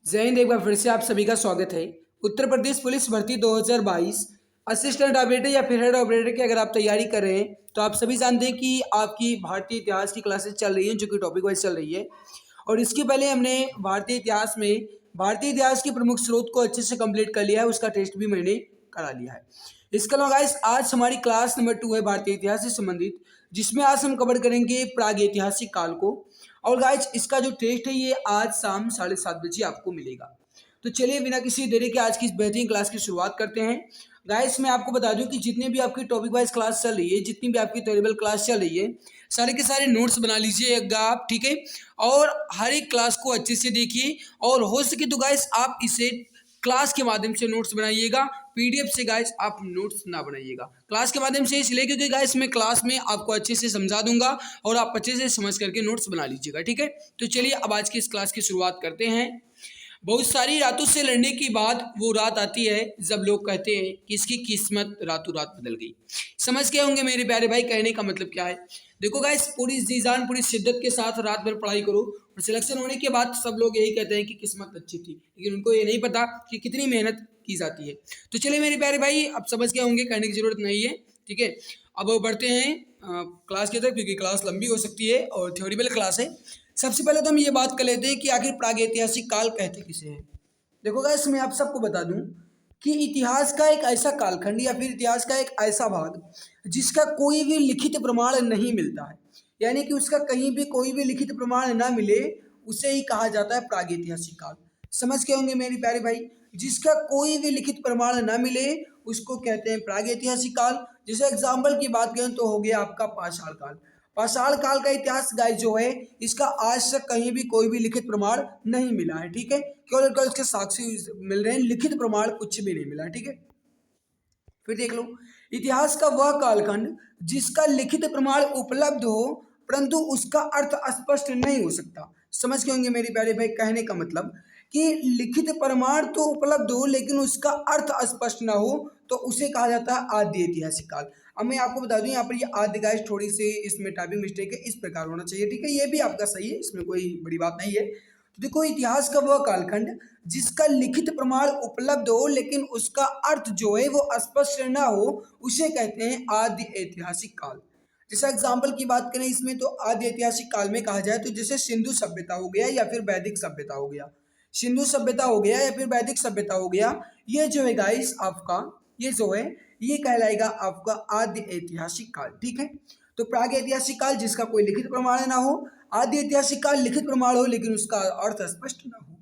जय हिंद। एक बार फिर से आप सभी का स्वागत है। उत्तर प्रदेश पुलिस भर्ती 2022 असिस्टेंट ऑपरेटर या फिर हेड ऑपरेटर की अगर आप तैयारी कर रहे हैं तो आप सभी जानते हैं कि आपकी भारतीय इतिहास की क्लासेस चल रही हैं, जो कि टॉपिक वाइज चल रही है। और इसके पहले हमने भारतीय इतिहास के प्रमुख स्रोत को अच्छे से कंप्लीट कर लिया है, उसका टेस्ट भी मैंने करा लिया है। इसके अलावा गाइस आज हमारी क्लास नंबर 2 है भारतीय इतिहास से संबंधित, जिसमें आज हम कवर करेंगे प्राग ऐतिहासिक काल को। और गाइस इसका जो टेस्ट है ये आज शाम 7:30 बजे आपको मिलेगा। तो चलिए बिना किसी देरी के आज की इस बेहतरीन क्लास की शुरुआत करते हैं। गाइस मैं आपको बता दूं कि जितने भी आपकी टॉपिक वाइज क्लास चल रही है, जितनी भी आपकी टेबल क्लास चल रही है, सारे के सारे नोट्स बना लीजिएगा आप, ठीक है। और हर एक क्लास को अच्छे से देखिए और हो सके तो गाइस आप इसे क्लास के माध्यम से नोट्स बनाइएगा, पीडीएफ से गाइस आप नोट्स ना बनाइएगा। क्लास के माध्यम से इसलिए क्योंकि गाइस मैं क्लास में आपको अच्छे से समझा दूंगा और आप अच्छे से समझ करके नोट्स बना लीजिएगा, ठीक है। तो चलिए अब आज की इस क्लास की शुरुआत करते हैं। बहुत सारी रातों से लड़ने के बाद वो रात आती है जब लोग कहते हैं कि इसकी किस्मत रातों रात बदल गई। समझ के होंगे मेरे प्यारे भाई कहने का मतलब क्या है। देखो गाइस पूरी जी जान पूरी शिद्दत के साथ रात भर पढ़ाई करो और सिलेक्शन होने के बाद सब लोग यही कहते हैं कि किस्मत अच्छी थी, लेकिन उनको ये नहीं पता कि कितनी मेहनत की जाती है। तो चलिए मेरे प्यारे भाई अब समझ के होंगे, कहने की जरूरत नहीं है, ठीक है। अब बढ़ते हैं क्लास की तरफ, क्योंकि क्लास लंबी हो सकती है और थ्योरेटिकल क्लास है। सबसे पहले तो हम ये बात कर लेते हैं कि आखिर प्रागैतिहासिक काल कहते किसे हैं। देखो गाइस मैं आप सबको बता दूं कि इतिहास का एक ऐसा कालखंड या फिर इतिहास का एक ऐसा भाग जिसका कोई भी लिखित प्रमाण नहीं मिलता है, यानी कि उसका कहीं भी कोई भी लिखित प्रमाण ना मिले, उसे ही कहा जाता है प्रागैतिहासिक काल। समझ के होंगे मेरी प्यारे भाई, जिसका कोई भी लिखित प्रमाण ना मिले उसको कहते हैं प्रागैतिहासिक काल। जैसे एग्जाम्पल की बात करें तो हो गया आपका पाषाण काल। पाषाण काल का इतिहास गाइस जो है इसका आज तक कहीं भी कोई भी लिखित प्रमाण नहीं मिला है, ठीक है। केवल और केवल इसके साक्ष्य मिल रहे हैं, लिखित प्रमाण कुछ भी नहीं मिला, ठीक है। फिर देख लो इतिहास का वह कालखंड जिसका लिखित प्रमाण उपलब्ध हो परंतु उसका अर्थ स्पष्ट नहीं हो सकता। समझ के होंगे मेरे प्यारे भाई कहने का मतलब कि लिखित प्रमाण तो उपलब्ध हो लेकिन उसका अर्थ स्पष्ट ना हो तो उसे कहा जाता है आद्य ऐतिहासिक काल। अब मैं आपको बता दूं यहाँ पर ये आद्य गाइस थोड़ी सी इसमें टाइपिंग मिस्टेक है, इस प्रकार होना चाहिए, ठीक है। ये भी आपका सही है, इसमें कोई बड़ी बात नहीं है। तो देखो इतिहास का वह कालखंड जिसका लिखित प्रमाण उपलब्ध हो लेकिन उसका अर्थ जो है वो स्पष्ट ना हो उसे कहते हैं आदि ऐतिहासिक काल। जैसे एग्जाम्पल की बात करें इसमें तो आदि ऐतिहासिक काल में कहा जाए तो जैसे सिंधु सभ्यता हो गया या फिर वैदिक सभ्यता हो गया, सिंधु सभ्यता हो गया या फिर वैदिक सभ्यता हो गया, ये जो है गाइस आपका ये जो है ये कहलाएगा आपका आदि ऐतिहासिक काल, ठीक है। तो प्राग ऐतिहासिक काल जिसका कोई लिखित प्रमाण ना हो, आदि ऐतिहासिक काल लिखित प्रमाण हो लेकिन उसका अर्थ स्पष्ट ना हो।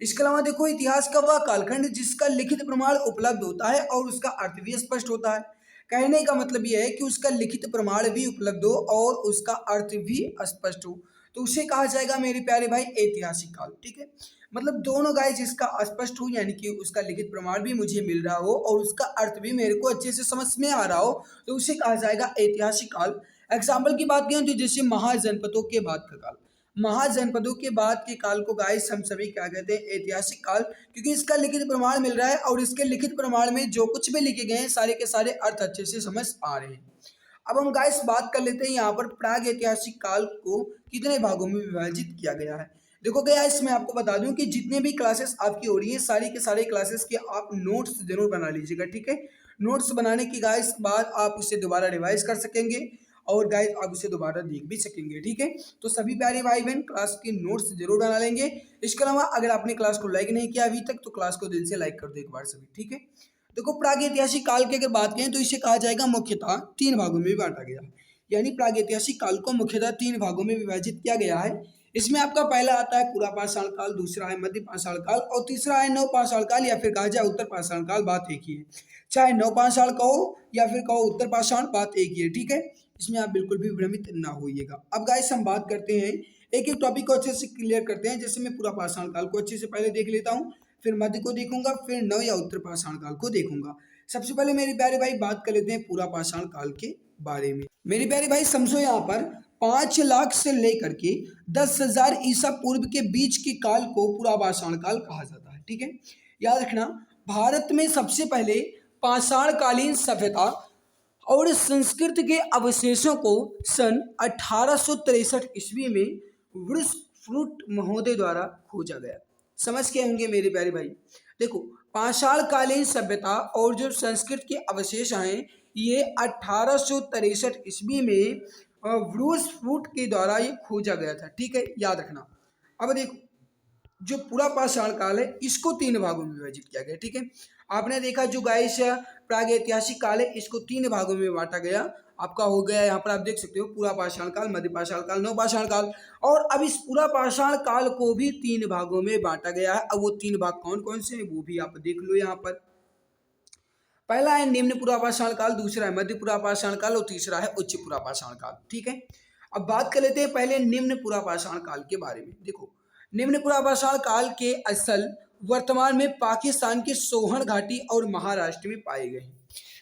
इसके अलावा देखो इतिहास का वह कालखंड जिसका लिखित प्रमाण उपलब्ध होता है और उसका अर्थ भी स्पष्ट होता है। कहने का मतलब यह है कि उसका लिखित प्रमाण भी उपलब्ध हो और उसका अर्थ भी स्पष्ट हो, तो उसे कहा जाएगा मेरे प्यारे भाई ऐतिहासिक काल, ठीक है। मतलब दोनों गाइस जिसका स्पष्ट हो यानी कि उसका लिखित प्रमाण भी मुझे मिल रहा हो और उसका अर्थ भी मेरे को अच्छे से समझ में आ रहा हो तो उसे कहा जाएगा ऐतिहासिक काल। एग्जाम्पल की बात करें तो जैसे महाजनपदों के बाद का काल, महाजनपदों के बाद के काल को गाइस हम सभी क्या कहते हैं ऐतिहासिक काल, क्योंकि इसका लिखित प्रमाण मिल रहा है और इसके लिखित प्रमाण में जो कुछ भी लिखे गए हैं सारे के सारे अर्थ अच्छे से समझ आ रहे हैं। अब हम गाइस बात कर लेते हैं यहाँ पर प्राग ऐतिहासिक काल को कितने भागों में विभाजित किया गया है। देखो गाइस मैं आपको बता दूं कि जितने भी क्लासेस आपकी हो रही हैं सारी के सारे क्लासेस के आप नोट्स जरूर बना लीजिएगा, ठीक है। नोट्स बनाने की गाइस बाद आप उसे दोबारा रिवाइज कर सकेंगे और गाइस आप उसे दोबारा देख भी सकेंगे, ठीक है। तो सभी प्यारे भाई बहन क्लास की नोट्स जरूर बना लेंगे। इसके अलावा अगर आपने क्लास को लाइक नहीं किया अभी तक तो क्लास को दिल से लाइक कर दो एक बार सभी, ठीक है। देखो प्रागैतिहासिक काल की अगर बात करें तो इसे कहा जाएगा मुख्यतः 3 भागों में बांटा गया है, यानी प्रागैतिहासिक काल को मुख्यतः 3 भागों में विभाजित किया गया है। इसमें आपका पहला आता है पूरा पाषाण काल, दूसरा है मध्य पाषाण काल और तीसरा है नव पाषाण काल या फिर कहा जाए उत्तर पाषाण काल, बात एक ही है। चाहे नव पाषाण कहो या फिर कहो उत्तर पाषाण, बात एक ही है, ठीक है। इसमें आप बिल्कुल भी भ्रमित ना होइएगा। अब गाइस हम बात करते हैं एक एक टॉपिक को अच्छे से क्लियर करते हैं। जैसे मैं पूरा पाषाण काल को अच्छे से पहले देख लेता हूँ, फिर मध्य को देखूंगा, फिर नव या उत्तर पाषाण काल को देखूंगा। सबसे पहले मेरे प्यारे भाई बात कर लेते हैं पूरा पाषाण काल के बारे में। मेरे प्यारे भाई समझो यहाँ पर 5 लाख से लेकर के 10,000 ईसा पूर्व के बीच के काल को पूरा पाषाण काल कहा जाता है, ठीक है। याद रखना भारत में सबसे पहले पाषाण कालीन सभ्यता और संस्कृत के अवशेषों को सन 1863 ईस्वी में वृष फ्रूट महोदय द्वारा खोजा गया। समझ के होंगे मेरे प्यारे भाई। देखो, पाषाण कालीन सभ्यता और जो संस्कृत के अवशेष हैं, ये 1863 ईस्वी में ब्रूस फूट के द्वारा ये खोजा गया था। ठीक है, याद रखना। अब देखो, जो पूरा पाषाण काल है इसको तीन भागों में विभाजित किया गया। ठीक है, आपने देखा जो गाइस प्रागैतिहासिक काल है इसको तीन भागों में बांटा गया। आपका हो गया, यहाँ पर आप देख सकते हो, पूरा पाषाण काल, मध्य पाषाण काल, नव पाषाण काल। और अब इस पूरा पाषाण काल को भी तीन भागों में बांटा गया है। अब वो तीन भाग कौन कौन से हैं वो भी आप देख लो। यहाँ पर पहला है निम्न पूरा पाषाण काल, दूसरा है मध्य पूरा पाषाण काल और तीसरा है उच्च पूरा पाषाण काल। ठीक है, अब बात कर लेते हैं पहले निम्न पूरा पाषाण काल के बारे में। देखो, निम्न पूरा पाषाण काल के असल वर्तमान में पाकिस्तान के सोहन घाटी और महाराष्ट्र में पाए गए हैं।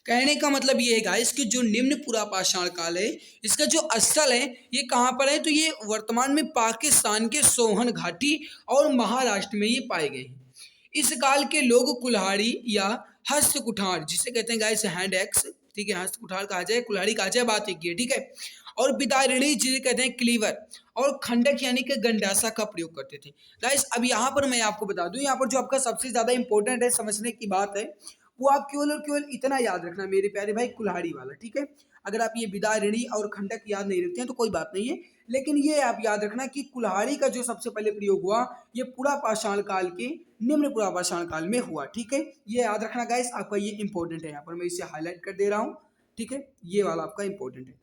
कहने का मतलब ये है गाइस कि जो निम्न पूरा पाषाण काल है इसका जो असल है ये कहाँ पर है, तो ये वर्तमान में पाकिस्तान के सोहन घाटी और महाराष्ट्र में ये पाए गए हैं। इस काल के लोग कुल्हाड़ी या हस्त कुठार, जिसे कहते हैं गाइस हैंड एक्स, ठीक है, हस्त कुठार कहा जाए, कुल्हाड़ी कहा जाए, बात एक ही है। ठीक है, और बिदारिणी जिसे कहते हैं क्लीवर, और खंडक यानी कि गंडासा का प्रयोग करते थे। गाइस अब यहाँ पर मैं आपको बता दूं, यहाँ पर जो आपका सबसे ज्यादा इंपॉर्टेंट है समझने की बात है वो आप केवल और केवल इतना याद रखना मेरे प्यारे भाई, कुल्हाड़ी वाला। ठीक है, अगर आप ये बिदारिणी और खंडक याद नहीं रखते हैं तो कोई बात नहीं है, लेकिन ये आप याद रखना कि कुल्हाड़ी का जो सबसे पहले प्रयोग हुआ ये पूरा पाषाण काल के निम्न पूरा पाषाण काल में हुआ। ठीक है, ये याद रखना गाइस, आपका ये इंपॉर्टेंट है, यहाँ पर मैं इसे हाईलाइट कर दे रहा हूँ। ठीक है, ये वाला आपका इंपॉर्टेंट है।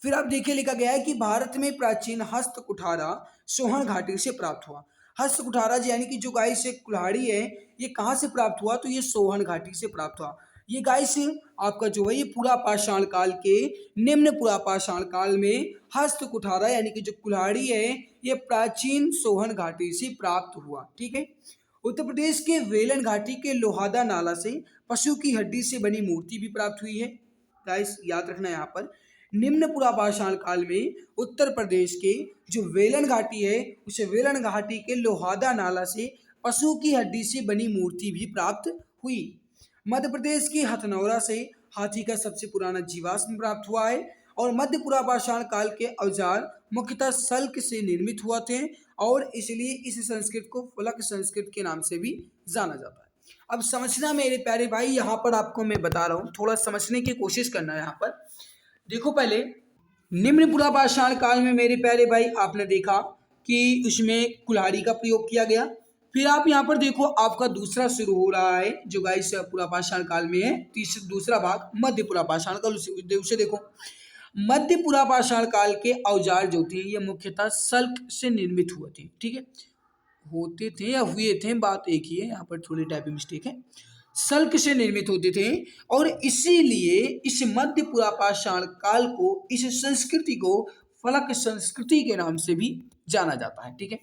फिर आप देखिए लिखा गया है कि भारत में प्राचीन हस्त कुठारा सोहन घाटी से प्राप्त हुआ। हस्त कुठारा यानी कि जो गाइस कुल्हाड़ी है ये कहाँ से प्राप्त हुआ, तो ये सोहन घाटी से प्राप्त हुआ। ये गाइस आपका जो है ये पूरा पाषाण काल के निम्न पूरा पाषाण काल में हस्त कुठारा यानी कि जो कुल्हाड़ी है ये प्राचीन सोहन घाटी से प्राप्त हुआ। ठीक है, उत्तर प्रदेश के वेलन घाटी के लोहादा नाला से पशु की हड्डी से बनी मूर्ति भी प्राप्त हुई है। गाइस याद रखना यहाँ पर निम्न पूरा पाषाण काल में उत्तर प्रदेश के जो वेलन घाटी है उस वेलन घाटी के लोहादा नाला से पशु की हड्डी से बनी मूर्ति भी प्राप्त हुई। मध्य प्रदेश के हथनौरा से हाथी का सबसे पुराना जीवाश्म प्राप्त हुआ है। और मध्य पूरा पाषाण काल के औजार मुख्यतः सल्क से निर्मित हुआ थे और इसलिए इस संस्कृत को फलक संस्कृत के नाम से भी जाना जाता है। अब समझना मेरे प्यारे भाई, यहाँ पर आपको मैं बता रहा हूँ, थोड़ा समझने की कोशिश करना है। यहाँ पर देखो, पहले निम्न पूरा पाषाण काल में मेरे प्यारे भाई आपने देखा कि उसमें कुल्हाड़ी का प्रयोग किया गया। फिर आप यहाँ पर देखो आपका दूसरा शुरू हो रहा है जो गाइस पूरा पाषाण काल में है, दूसरा भाग मध्य पूरा पाषाण काल, उसे देखो। मध्य पूरा पाषाण काल के औजार जो थे ये मुख्यतः सल्क से निर्मित हुए थे। ठीक है, होते थे या हुए थे, बात एक ही है, यहाँ पर थोड़ी टाइपिंग मिस्टेक है, सल्क से निर्मित होते थे और इसीलिए इस मध्य पूरा पाषाण काल को, इस संस्कृति को फलक संस्कृति के नाम से भी जाना जाता है। ठीक है,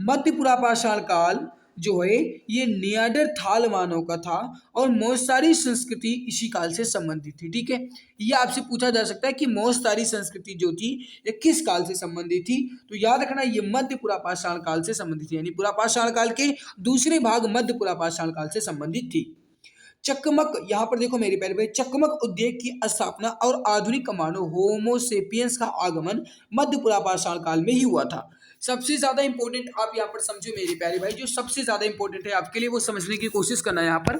मध्य पूरा पाषाण काल जो है ये नियांडरथाल मानव का था और मोहसारी संस्कृति इसी काल से संबंधित थी। ठीक है, ये आपसे पूछा जा सकता है कि मोहसारी संस्कृति जो थी ये किस काल से संबंधित थी, तो याद रखना ये मध्य पूरा पाषाण काल से संबंधित थी, यानी पूरा पाषाण काल के दूसरे भाग मध्य पूरा पाषाण काल से संबंधित थी। चकमक, यहाँ पर देखो मेरे प्यारे भाई, चकमक उद्योग की स्थापना और आधुनिक मानव होमोसेपियंस का आगमन मध्य पूरा पाषाण काल में ही हुआ था। सबसे ज्यादा इंपॉर्टेंट आप यहाँ पर समझो मेरे प्यारे भाई, जो सबसे ज्यादा इंपॉर्टेंट है आपके लिए वो समझने की कोशिश करना है। यहाँ पर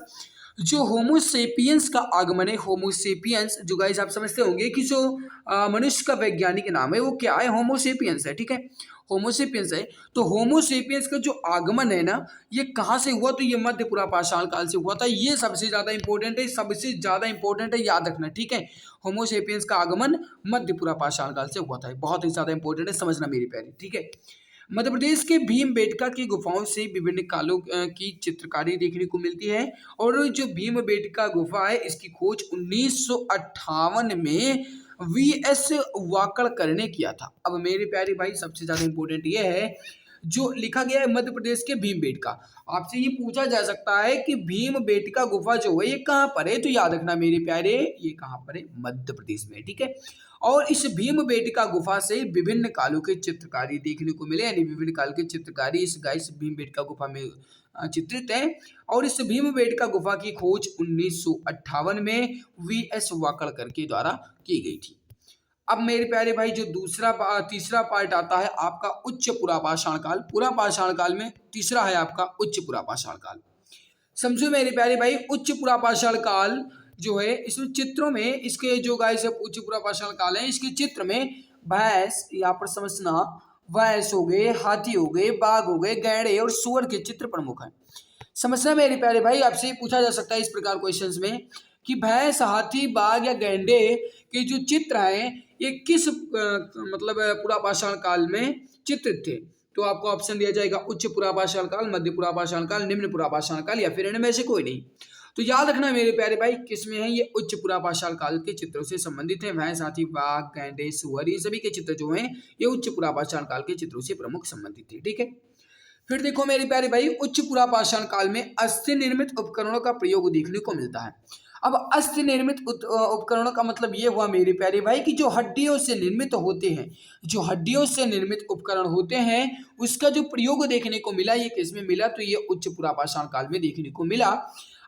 जो होमोसेपियंस का आगमन है, होमोसेपियंस जो गाइस आप समझते होंगे कि जो मनुष्य का वैज्ञानिक नाम है वो क्या है, होमोसेपियंस है। ठीक है, होमोसेपियंस है, तो होमोसेपियंस का जो आगमन है ना ये कहाँ से हुआ, तो ये मध्य पूरा पाषाण काल से हुआ था। ये सबसे ज्यादा इंपॉर्टेंट है, सबसे ज्यादा इंपॉर्टेंट है, याद रखना। ठीक है, होमोसेपियंस का आगमन मध्य पूरा पाषाण काल से हुआ था, बहुत ही ज्यादा इंपॉर्टेंट है, समझना मेरी प्यारी। ठीक है, मध्य प्रदेश के भीमबेटका की गुफाओं से विभिन्न कालों की चित्रकारी देखने को मिलती है और जो भीमबेटका गुफा है इसकी खोज 1958 में वीएस वाकड़कर ने किया था। अब मेरे प्यारे भाई सबसे ज्यादा इंपॉर्टेंट ये है जो लिखा गया है मध्य प्रदेश के भीमबेटका। आपसे ये पूछा जा सकता है कि भीमबेटका गुफा जो है ये कहाँ पर है, तो याद रखना मेरे प्यारे ये कहाँ पर है, मध्य प्रदेश में। ठीक है, और इस भीमबेटका गुफा से विभिन्न कालों के चित्रकारी देखने को मिले, यानी विभिन्न काल के चित्रकारी इस गाइस भीमबेटका गुफा में चित्रित है। और इस भीमबेटका गुफा की खोज 1958 में वीएस वाकड़कर के द्वारा की गई थी। अब मेरे प्यारे भाई जो तीसरा पार्ट आता है आपका उच्च पुरापाषाण काल। पुरापाषाण काल में तीसरा है आपका उच्च पुरापाषाण काल। समझो मेरे प्यारे भाई, उच्च पुरापाषाण काल जो है इसमें चित्रों में इसके जो गाइस उच्च पुरापाषाण काल है, इसके चित्र में भैंस, यहाँ पर समझना, भैंस हो गए, हाथी हो गए, बाघ हो गए, गैंडे और सुअर के चित्र प्रमुख हैं। समस्या मेरे प्यारे भाई आपसे पूछा जा सकता है इस प्रकार क्वेश्चंस में कि भैंस, हाथी, बाघ या गैंडे के जो चित्र हैं ये किस मतलब पुरापाषाण काल में चित्रित थे। तो आपको ऑप्शन दिया जाएगा उच्च पुरापाषाण काल, मध्य पुरापाषाण काल, निम्न पुरापाषाण काल या फिर इनमें से कोई नहीं। तो याद रखना मेरे प्यारे भाई किसमें है, ये उच्च पुरापाषाण काल के चित्रों से संबंधित है। भैंस, हाथी, बाघ, गैंडे, सुअर ये सभी के चित्र जो हैं ये उच्च पुरापाषाण काल के चित्रों से प्रमुख संबंधित है। ठीक है, फिर देखो मेरे प्यारे भाई, उच्च पुरापाषाण काल में अस्थि निर्मित उपकरणों का प्रयोग देखने को मिलता है। अब अस्थि निर्मित उपकरणों का मतलब ये हुआ मेरे प्यारे भाई कि जो हड्डियों से निर्मित होते हैं, जो हड्डियों से निर्मित उपकरण होते हैं उसका जो प्रयोग देखने को मिला, ये किसमें मिला, तो ये उच्च पुरापाषाण काल में देखने को मिला।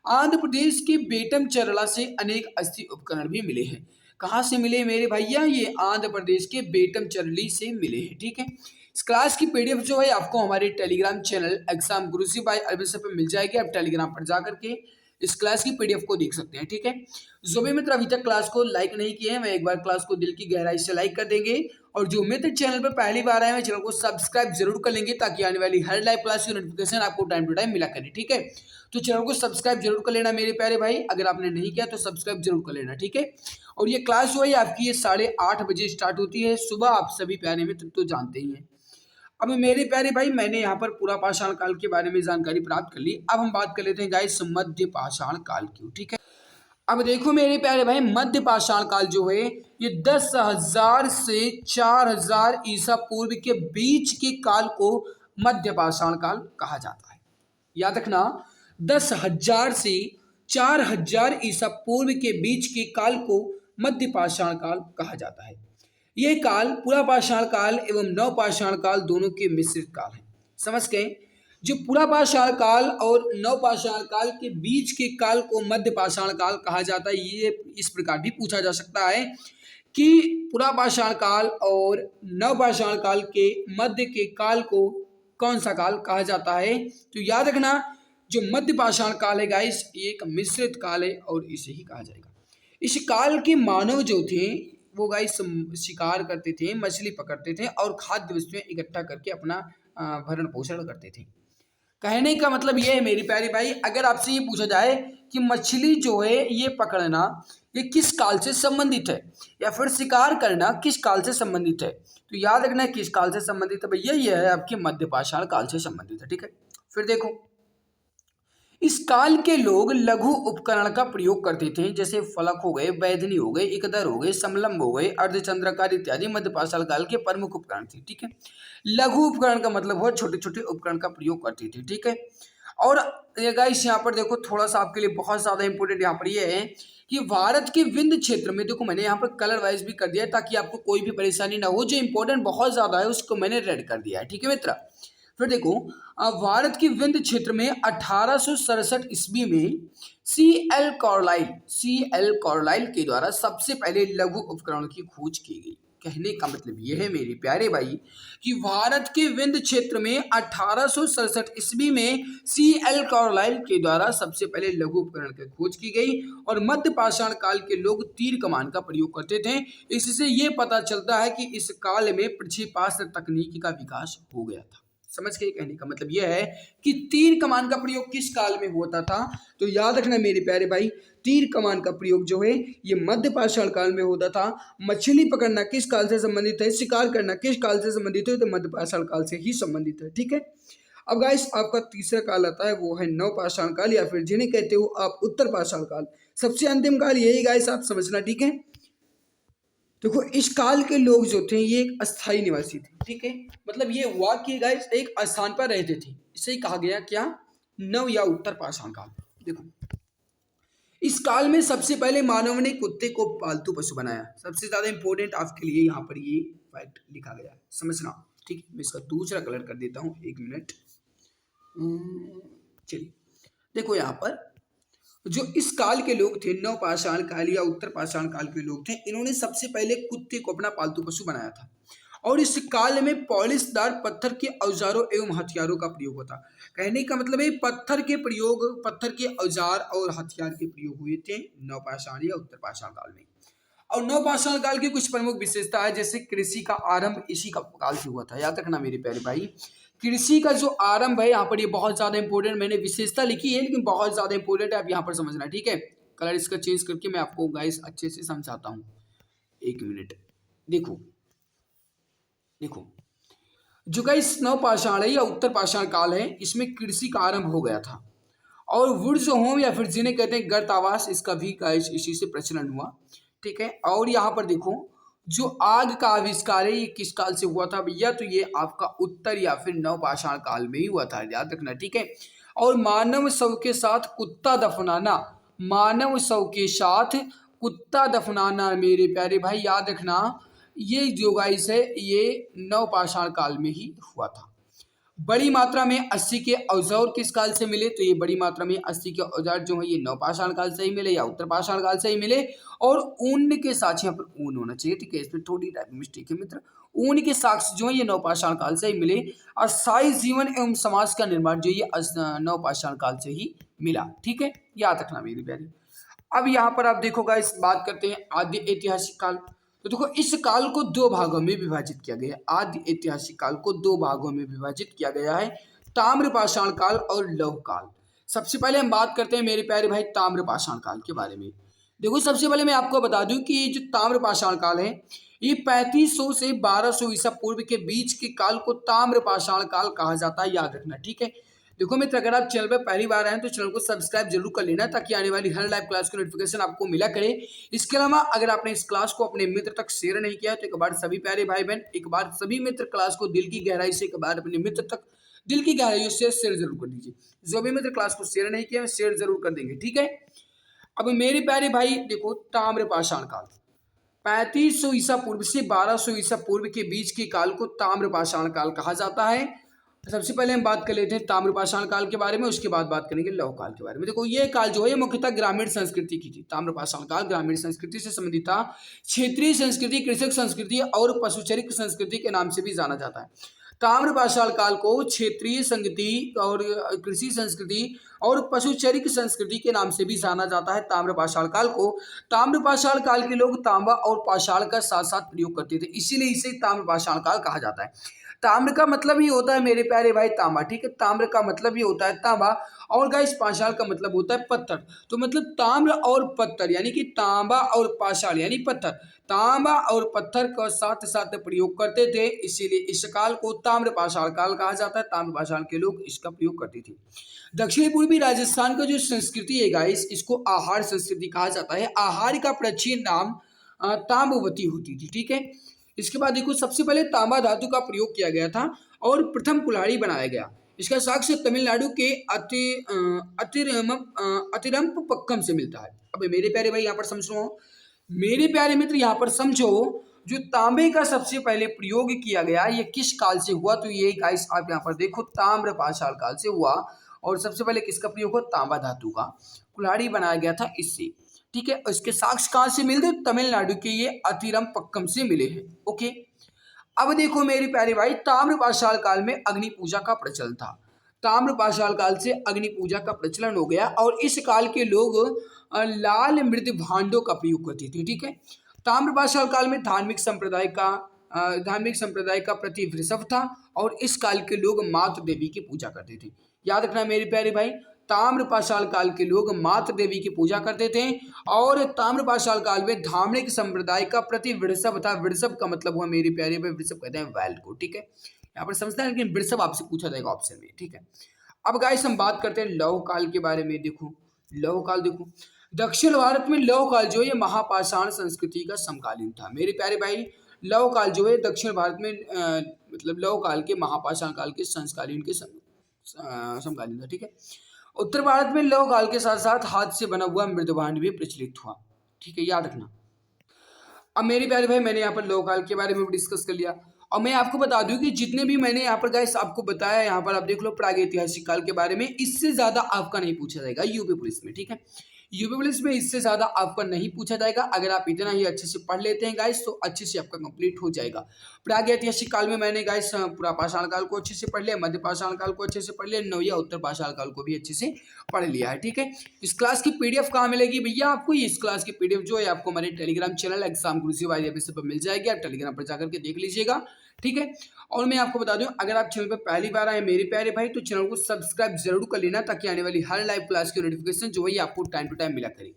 आंध्र प्रदेश के बेटम चरला से अनेक अस्थि उपकरण भी मिले हैं। कहाँ से मिले मेरे भैया, ये आंध्र प्रदेश के बेटम चरली से मिले हैं। ठीक है, इस क्लास की पीडीएफ जो है आपको हमारे टेलीग्राम चैनल एग्जाम गुरुजी बाय अरविंद सर पे मिल जाएगी। आप टेलीग्राम पर जाकर के इस क्लास की पीडीएफ को देख सकते हैं। ठीक है, जो भी मित्र अभी तक क्लास को लाइक नहीं किए हैं मैं एक बार क्लास को दिल की गहराई से लाइक कर देंगे, और जो मित्र चैनल पर पहली बार आए हैं चैनल को सब्सक्राइब जरूर कर लेंगे ताकि आने वाली हर लाइव क्लास की नोटिफिकेशन आपको टाइम टू टाइम मिला करे। ठीक है, तो चैनल को सब्सक्राइब जरूर कर लेना मेरे प्यारे भाई, अगर आपने नहीं किया तो सब्सक्राइब जरूर कर लेना। ठीक है, और ये क्लास जो है आपकी ये 8:30 बजे स्टार्ट होती है सुबह, आप सभी प्यारे मित्र तो जानते ही हैं। अब मेरे प्यारे भाई मैंने यहाँ पर पूरा पाषाण काल के बारे में जानकारी प्राप्त कर ली। अब हम बात कर लेते हैं गाइस मध्य पाषाण काल की। ठीक है, अब देखो मेरे प्यारे भाई मध्य पाषाण काल जो है ये 10,000 से 4,000 ईसा पूर्व के बीच के काल को मध्य पाषाण काल कहा जाता है। याद रखना, 10,000 से 4,000 ईसा पूर्व के बीच के काल को मध्य पाषाण काल कहा जाता है। यह काल पुरापाषाण काल एवं नवपाषाण काल दोनों के मिश्रित काल है। समझ गए, जो पुरापाषाण काल और नवपाषाण काल के बीच के काल को मध्य पाषाण काल कहा जाता है। ये इस प्रकार भी पूछा जा सकता है कि पुरापाषाण काल और नवपाषाण काल के मध्य के काल को कौन सा काल कहा जाता है। तो याद रखना, जो मध्य पाषाण काल है गाइस ये एक मिश्रित काल है और इसे ही कहा जाएगा। इस काल के मानव जो थे वो गाइस शिकार करते थे, मछली पकड़ते थे और खाद्य वस्तुएं इकट्ठा करके अपना भरण पोषण करते थे। कहने का मतलब ये है मेरी प्यारी भाई, अगर आपसे ये पूछा जाए कि मछली जो है ये पकड़ना ये किस काल से संबंधित है या फिर शिकार करना किस काल से संबंधित है, तो याद रखना किस काल से संबंधित है भैया, ये है आपके मध्य पाषाण काल से संबंधित है। ठीक है, फिर देखो इस काल के लोग लघु उपकरण का प्रयोग करते थे, जैसे फलक हो गए, बैधनी हो गए, इकदर हो गए, समलंब हो गए, अर्धचंद्राकार इत्यादि मध्य पाषाण काल के प्रमुख उपकरण थे। ठीक है, लघु उपकरण का मतलब हुआ छोटे छोटे उपकरण का प्रयोग करते थे। ठीक है, और ये गाइस यहाँ पर देखो थोड़ा सा आपके लिए बहुत ज्यादा इंपॉर्टेंट यहाँ पर ये है कि भारत के विंध्य क्षेत्र में, देखो मैंने यहाँ पर कलर वाइज भी कर दिया है ताकि आपको कोई भी परेशानी ना हो, जो इंपॉर्टेंट बहुत ज्यादा है उसको मैंने रेड कर दिया है। ठीक है मित्र, फिर देखो भारत के विंध्य क्षेत्र में 1867 ईस्वी में सी एल कार्लाइल के द्वारा सबसे पहले लघु उपकरणों की खोज की गई। कहने का मतलब यह है मेरे प्यारे भाई कि भारत के विंध्य क्षेत्र में 1867 ईस्वी में सी एल कार्लाइल के द्वारा सबसे पहले लघु उपकरण की खोज की गई और मध्य पाषाण काल के लोग तीर कमान का प्रयोग करते थे। इससे यह पता चलता है कि इस काल में प्रक्षेपास्त्र तकनीकी का विकास हो गया था। समझ के, कहने का मतलब यह है कि तीर कमान का प्रयोग किस काल में होता था, तो याद रखना मेरे प्यारे भाई तीर कमान का प्रयोग जो है ये मध्य पाषाण काल में होता था। मछली पकड़ना किस काल से संबंधित है, शिकार करना किस काल से संबंधित है, तो मध्य पाषाण काल से ही संबंधित है। ठीक है, अब गाइस आपका तीसरा काल आता है वो है नवपाषाण काल या फिर जिन्हें कहते हो आप उत्तर पाषाण काल। सबसे अंतिम काल यही गाइस आप समझना। ठीक है, देखो इस काल के लोग जो थे ये एक अस्थायी निवासी थे। ठीक है, मतलब ये हुआ कि गाइस एक स्थान पर रहते थे, इसे कहा गया क्या, नव या उत्तर पाषाण काल। देखो इस काल में सबसे पहले मानव ने कुत्ते को पालतू पशु बनाया। सबसे ज्यादा इंपॉर्टेंट आपके लिए यहाँ पर ये फैक्ट लिखा गया है, समझना। ठीक है, मैं इसका दूसरा कलर कर देता हूँ, एक मिनट। चलिए देखो यहाँ पर जो इस काल के लोग थे, नवपाषाण काल या उत्तर पाषाण काल के लोग थे, इन्होंने सबसे पहले कुत्ते को अपना पालतू पशु बनाया था। और इस काल में पॉलिशदार पत्थर के औजारों एवं हथियारों का प्रयोग होता। कहने का मतलब है पत्थर के औजार और हथियार के प्रयोग हुए थे नवपाषाण या उत्तर पाषाण काल में। और नवपाषाण काल की कुछ प्रमुख विशेषता है, जैसे कृषि का आरंभ इसी का काल से हुआ था। याद रखना मेरे प्यारे भाई, कृषि का जो आरंभ है यहाँ पर, ये बहुत ज्यादा इंपॉर्टेंट, मैंने विशेषता लिखी है लेकिन बहुत ज्यादा इंपॉर्टेंट है, आप यहाँ पर समझना। ठीक है, कलर इसका चेंज करके मैं आपको गाइस अच्छे से समझाता हूँ। एक मिनट, देखो देखो, जो गाइस नवपाषाण है या उत्तर पाषाण काल है, इसमें कृषि का आरंभ हो गया था। और वुड्स होम या फिर जिन्हें कहते हैं गर्त आवास, इसका भी गाइस इसी से प्रचलन हुआ। ठीक है, और यहाँ पर देखो, जो आग का आविष्कार है ये किस काल से हुआ था भैया, तो ये आपका उत्तर या फिर नवपाषाण काल में ही हुआ था, याद रखना। ठीक है, और मानव शव के साथ कुत्ता दफनाना, मानव शव के साथ कुत्ता दफनाना मेरे प्यारे भाई याद रखना, ये जो गाइस है ये नवपाषाण काल में ही हुआ था। बड़ी मात्रा में अस्थि के औजार किस काल से मिले, तो ये बड़ी मात्रा में अस्थि के औजार जो है ये नवपाषाण काल से ही मिले या उत्तर पाषाण काल से ही मिले। और ऊन के साक्ष्य, यहाँ पर ऊन होना चाहिए, ठीक है, इसमें थोड़ी टाइप मिस्टेक है मित्र। ऊन के साक्ष्य जो है ये नवपाषाण काल से ही मिले। अस्थायी जीवन एवं समाज का निर्माण जो ये नवपाषाण काल से ही मिला। ठीक है, याद रखना मेरी प्यारी। अब यहाँ पर आप देखोगा, इस बात करते हैं आदि ऐतिहासिक काल। तो देखो, इस काल को दो भागों में विभाजित किया गया है। आदि ऐतिहासिक काल को दो भागों में विभाजित किया गया है, ताम्रपाषाण काल और लौह काल। सबसे पहले हम बात करते हैं मेरे प्यारे भाई ताम्रपाषाण काल के बारे में। देखो, सबसे पहले मैं आपको बता दूं कि जो ताम्रपाषाण काल है ये 3500 से 1200 ईसा पूर्व के बीच के काल को ताम्रपाषाण काल कहा जाता है, याद रखना। ठीक है, देखो मित्र, अगर आप चैनल पर पहली बार आए तो चैनल को सब्सक्राइब जरूर कर लेना, ताकि आने वाली हर लाइव क्लास की नोटिफिकेशन आपको मिला करे। इसके अलावा अगर आपने इस क्लास को अपने मित्र तक शेयर नहीं किया तो एक बार सभी प्यारे भाई बहन, एक बार सभी मित्र क्लास को दिल की गहराई से एक बार अपने मित्र तक दिल की गहराइयों से शेयर जरूर कर दीजिए। जो भी मित्र क्लास को शेयर नहीं किया शेयर जरूर कर देंगे। ठीक है, अब मेरे प्यारे भाई देखो, ताम्रपाषाण काल 3500 ईसा पूर्व से 1200 ईसा पूर्व के बीच के काल को ताम्रपाषाण काल कहा जाता है। सबसे पहले हम बात कर लेते हैं ताम्रपाषाण काल के बारे में, उसके बाद बात करेंगे लौह काल के बारे में। देखो, ये काल जो है ये मुख्यतः ग्रामीण संस्कृति की थी। ताम्रपाषाण काल ग्रामीण संस्कृति से संबंधित था। क्षेत्रीय संस्कृति, कृषक संस्कृति और पशुचरिक संस्कृति के नाम से भी जाना जाता है। ताम्रपाषाण काल को क्षेत्रीय संस्कृति और कृषि संस्कृति और पशुचरिक संस्कृति के नाम से भी जाना जाता है। ताम्रपाषाण काल को, ताम्रपाषाण काल के लोग तांबा और पाषाण का साथ साथ प्रयोग करते थे, इसीलिए इसे ताम्रपाषाण काल कहा जाता है। ताम्र का मतलब ही होता है मेरे प्यारे भाई तांबा। ठीक है, ताम्र का मतलब ही होता है तांबा, और गाइस पाषाण का मतलब होता है पत्थर। तो मतलब ताम्र और पत्थर यानी कि तांबा और पाषाण यानी पत्थर, तांबा और पत्थर का साथ साथ प्रयोग करते थे, इसीलिए इस काल को ताम्रपाषाण काल कहा जाता है। ताम्रपाषाण के लोग इसका प्रयोग करते थे। दक्षिण पूर्वी राजस्थान का जो संस्कृति है गाइस, इसको आहार संस्कृति कहा जाता है। आहार का प्राचीन नाम ताम्रवती होती थी। ठीक है, इसके बाद देखो, सबसे पहले तांबा धातु का प्रयोग किया गया था और प्रथम कुल्हाड़ी बनाया गया। इसका साक्ष्य तमिलनाडु के अतिरंपक्कम से मिलता है। अब मेरे प्यारे भाई यहाँ पर समझो, मेरे प्यारे मित्र यहाँ पर समझो, जो तांबे का सबसे पहले प्रयोग किया गया ये किस काल से हुआ, तो ये गाइस आप यहाँ पर देखो ताम्रपाषाण काल से हुआ। और सबसे पहले किसका प्रयोग हुआ, तांबा धातु का कुल्हाड़ी बनाया गया था इससे। ठीक है, इसके साक्ष्य कहाँ से मिलते, तमिलनाडु के ये अतिरंपक्कम से मिले हैं। ओके, अब देखो मेरे प्यारे भाई, ताम्रपाषाण काल में अग्नि पूजा का प्रचलन था। ताम्रपाषाण काल से अग्नि पूजा का प्रचलन हो गया और इस काल के लोग लाल मृत भांडों का प्रयोग करते थे। ठीक है, ताम्रपाषाण काल में धार्मिक संप्रदाय का प्रति वृषभ था और इस काल के लोग मातृ देवी की पूजा करते थे। याद रखना मेरे प्यारे भाई, ताम्रपाषाण काल के लोग मातृ देवी की पूजा करते थे और ताम्रपाषाण काल में धार्मिक संप्रदाय का प्रति वृषभ था। वृषभ का मतलब हुआ मेरे प्यारे भाई, वृषभ कहते हैं बैल को। ठीक है, यहाँ पर समझते हैं, लेकिन वृषभ आपसे पूछा जाएगा ऑप्शन में। ठीक है, अब गाइस हम बात करते हैं लौह काल के बारे में। देखो, लौह काल देखो, दक्षिण भारत में लौह काल जो है समपाषाण संस्कृति का समकालीन था। मेरे प्यारे भाई, लौह काल जो है दक्षिण भारत में मतलब लौह काल के महापाषाण काल के समकालीन था। ठीक है, उत्तर भारत में लौह काल के साथ साथ हाथ से बना हुआ मृदभांड भी प्रचलित हुआ। ठीक है, याद रखना। अब मेरे प्यारे भाई, मैंने यहाँ पर लौह काल के बारे में डिस्कस कर लिया। और मैं आपको बता दूं कि जितने भी मैंने यहाँ पर गाइस आपको बताया, यहाँ पर आप देख लो प्रागैतिहासिक काल के बारे में, इससे ज्यादा आपका नहीं पूछा जाएगा यूपी पुलिस में, ठीक है। यूपी पुलिस में इससे ज्यादा आपका नहीं पूछा जाएगा। अगर आप इतना ही अच्छे से पढ़ लेते हैं गाइस तो अच्छे से आपका कंप्लीट हो जाएगा। प्रागैतिहासिक काल में मैंने गाइस पूरा पाषाण काल को अच्छे से पढ़ लिया, मध्य पाषाण काल को अच्छे से पढ़ लिया, नव या उत्तर पाषाण काल को भी अच्छे से पढ़ लिया है, ठीक है। इस क्लास की पीडीएफ कहाँ मिलेगी भैया आपको? इस क्लास की पीडीएफ जो है आपको हमारे टेलीग्राम चैनल एग्जाम गुरुजी वाईएबीसी पर मिल जाएगी। आप टेलीग्राम पर जाकर के देख लीजिएगा, ठीक है। और मैं आपको बता दूं, अगर आप चैनल पर पहली बार आए मेरे प्यारे भाई तो चैनल को सब्सक्राइब जरूर कर लेना, ताकि आने वाली हर लाइव क्लास की नोटिफिकेशन जो है आपको टाइम टू टाइम मिला करे,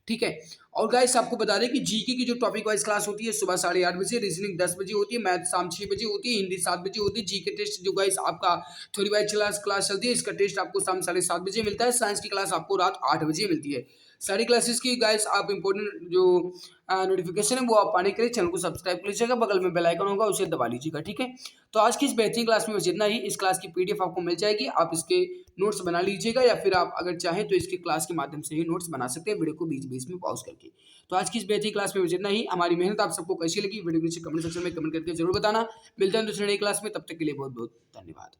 ठीक है। और गाइस आपको बता दें कि जीके की जो टॉपिक वाइज क्लास होती है सुबह 8:30 बजे, रीजनिंग 10 बजे होती है, मैथ शाम 6 बजे होती है, हिंदी 7 बजे होती है, जीके टेस्ट जो गाइस आपका थोड़ी वाइज क्लास चलती है, इसका टेस्ट आपको शाम 7:30 बजे मिलता है। साइंस की क्लास आपको रात 8 बजे मिलती है। सारी क्लासेस की गाइस आप इंपॉर्टेंट जो नोटिफिकेशन है वो आप पाने के लिए चैनल को सब्सक्राइब कर लीजिएगा, बगल में बेल आइकन होगा उसे दबा लीजिएगा, ठीक है। तो आज की इस बेहतरीन क्लास में बस इतना ही। इस क्लास की पीडीएफ आपको मिल जाएगी, आप इसके नोट्स बना लीजिएगा, या फिर आप अगर चाहें तो इसकी क्लास के माध्यम से ही नोट्स बना सकते हैं वीडियो को बीच बीच में पॉज करके। तो आज की इस बेहतरीन क्लास में बस इतना ही। हमारी मेहनत आप सबको कैसी लगी वीडियो नीचे कमेंट सेक्शन में कमेंट करके जरूर बताना। मिलते हैं दूसरे नई क्लास में, तब तक के लिए बहुत बहुत धन्यवाद।